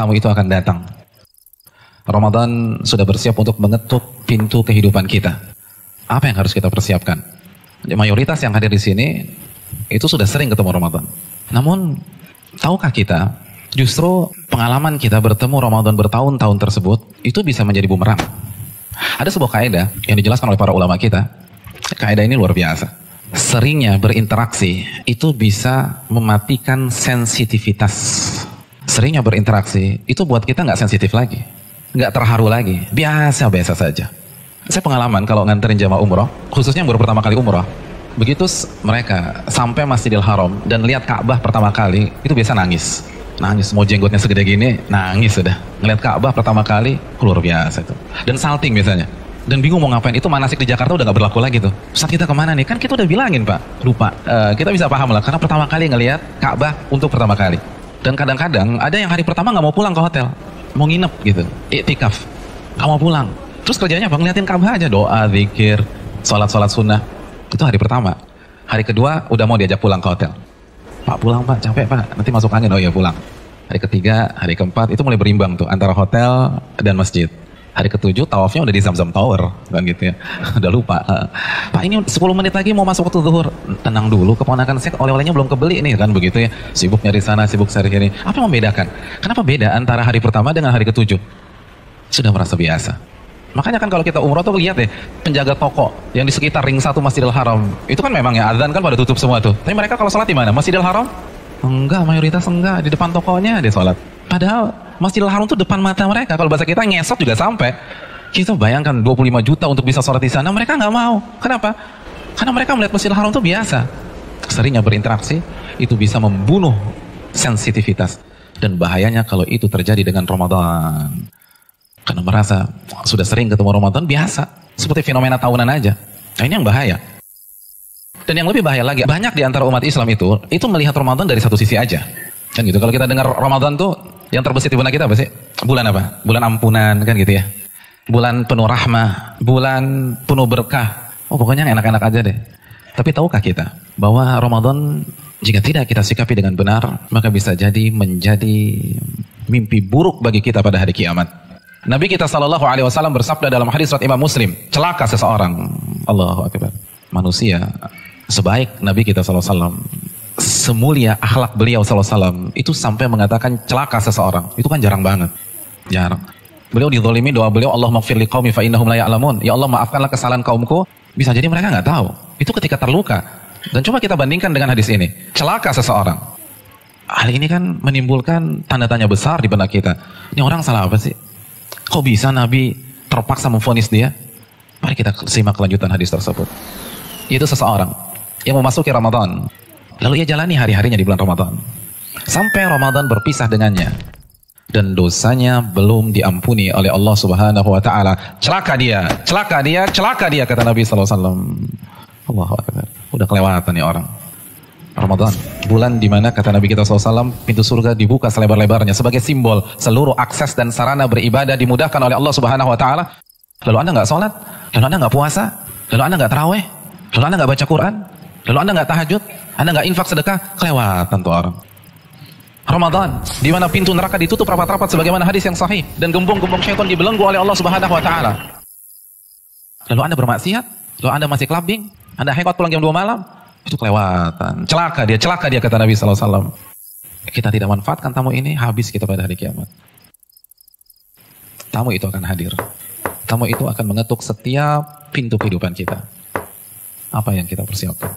tamu itu akan datang. Ramadan sudah bersiap untuk mengetuk pintu kehidupan kita. Apa yang harus kita persiapkan? Mayoritas yang hadir di sini itu sudah sering ketemu Ramadan. Namun, tahukah kita, justru pengalaman kita bertemu Ramadan bertahun-tahun tersebut, itu bisa menjadi bumerang. Ada sebuah kaidah yang dijelaskan oleh para ulama kita. Kaidah ini luar biasa. Seringnya berinteraksi itu bisa mematikan sensitivitas. Seringnya berinteraksi itu buat kita nggak sensitif lagi, nggak terharu lagi, biasa-biasa saja. Saya pengalaman kalau nganterin jamaah umroh, khususnya yang baru pertama kali umroh, begitu mereka sampai Masjidil Haram dan lihat Ka'bah pertama kali, itu biasa nangis. Nangis, mau jenggotnya segede gini, nangis sudah. Ngeliat Ka'bah pertama kali, luar biasa itu. Dan salting biasanya. Dan bingung mau ngapain, itu manasik di Jakarta udah gak berlaku lagi tuh. Ustaz, kita kemana nih? Kan kita udah bilangin Pak, lupa. Kita bisa paham lah, karena pertama kali ngelihat Ka'bah untuk pertama kali. Dan kadang-kadang ada yang hari pertama gak mau pulang ke hotel, mau nginep gitu, iktikaf, gak mau pulang. Terus kerjanya apa? Ngeliatin Ka'bah aja, doa, zikir, sholat sunnah. Itu hari pertama. Hari kedua udah mau diajak pulang ke hotel. Pak, pulang Pak, capek Pak, nanti masuk angin. Oh iya, pulang. Hari ketiga, hari keempat, itu mulai berimbang tuh antara hotel dan masjid. Hari ketujuh, tawafnya udah di Zamzam Tower, kan gitu ya. Udah lupa. Pak, ini 10 menit lagi mau masuk waktu zuhur. Tenang dulu, keponakan saya oleh-olehnya belum kebeli nih, kan begitu ya. Sibuk nyari sana, sibuk cari sini. Apa yang membedakan? Kenapa beda antara hari pertama dengan hari ketujuh? Sudah merasa biasa. Makanya kan kalau kita umroh tuh lihat ya, penjaga toko yang di sekitar ring 1 Masjidil Haram, itu kan memang ya azan kan pada tutup semua tuh. Tapi mereka kalau sholat di mana? Masjidil Haram? Enggak, mayoritas enggak. Di depan tokonya dia sholat. Padahal Masjidil Haram tuh depan mata mereka. Kalau bahasa kita ngesot juga sampai. Kita bayangkan 25 juta untuk bisa sholat di sana, mereka nggak mau. Kenapa? Karena mereka melihat Masjidil Haram tuh biasa. Seringnya berinteraksi, itu bisa membunuh sensitivitas. Dan bahayanya kalau itu terjadi dengan Ramadan. Karena merasa sudah sering ketemu Ramadan, biasa. Seperti fenomena tahunan aja. Nah, ini yang bahaya. Dan yang lebih bahaya lagi, banyak di antara umat Islam itu melihat Ramadan dari satu sisi aja. Kan gitu, kalau kita dengar Ramadan tuh, yang terbesit di benak kita apa sih? Bulan apa? Bulan ampunan, kan gitu ya. Bulan penuh rahmah, bulan penuh berkah. Oh, pokoknya enak-enak aja deh. Tapi tahukah kita bahwa Ramadan jika tidak kita sikapi dengan benar, maka bisa jadi menjadi mimpi buruk bagi kita pada hari kiamat. Nabi kita SAW bersabda dalam hadis riwayat Imam Muslim, celaka seseorang. Allahu Akbar. Manusia sebaik Nabi kita SAW, semulia akhlak beliau SAW, itu sampai mengatakan celaka seseorang. Itu kan jarang banget. Jarang. Beliau dizalimi, doa beliau, Allahumma ighfir liqaumi fa innahum la ya'lamun. Ya Allah, maafkanlah kesalahan kaumku. Bisa jadi mereka nggak tahu. Itu ketika terluka. Dan coba kita bandingkan dengan hadis ini. Celaka seseorang. Hal ini kan menimbulkan tanda tanya besar di benak kita. Ini orang salah apa sih? Kok bisa Nabi terpaksa memvonis dia? Mari kita simak kelanjutan hadis tersebut. Itu seseorang yang memasuki Ramadan. Lalu ia jalani hari-harinya di bulan Ramadan. Sampai Ramadan berpisah dengannya. Dan dosanya belum diampuni oleh Allah Subhanahu wa Ta'ala. Celaka dia, celaka dia, celaka dia, kata Nabi SAW. Allahu Akbar. Udah kelewatan ya orang. Ramadan, bulan dimana kata Nabi kita SAW, pintu surga dibuka selebar-lebarnya sebagai simbol seluruh akses dan sarana beribadah dimudahkan oleh Allah Subhanahu wa Ta'ala. Lalu Anda nggak sholat, lalu Anda nggak puasa, lalu Anda nggak taraweh, lalu Anda nggak baca Quran, lalu Anda nggak tahajud, Anda nggak infak sedekah, kelewatan tuh orang. Ramadan, di mana pintu neraka ditutup rapat-rapat sebagaimana hadis yang sahih, dan gembung-gembung syaitan dibelenggu oleh Allah Subhanahu wa Ta'ala. Lalu Anda bermaksiat, lalu Anda masih clubbing, Anda hangout pulang jam 2 malam, itu kelewatan. Celaka dia kata Nabi SAW. Kita tidak manfaatkan tamu ini, habis kita pada hari kiamat. Tamu itu akan hadir. Tamu itu akan mengetuk setiap pintu kehidupan kita. Apa yang kita persiapkan?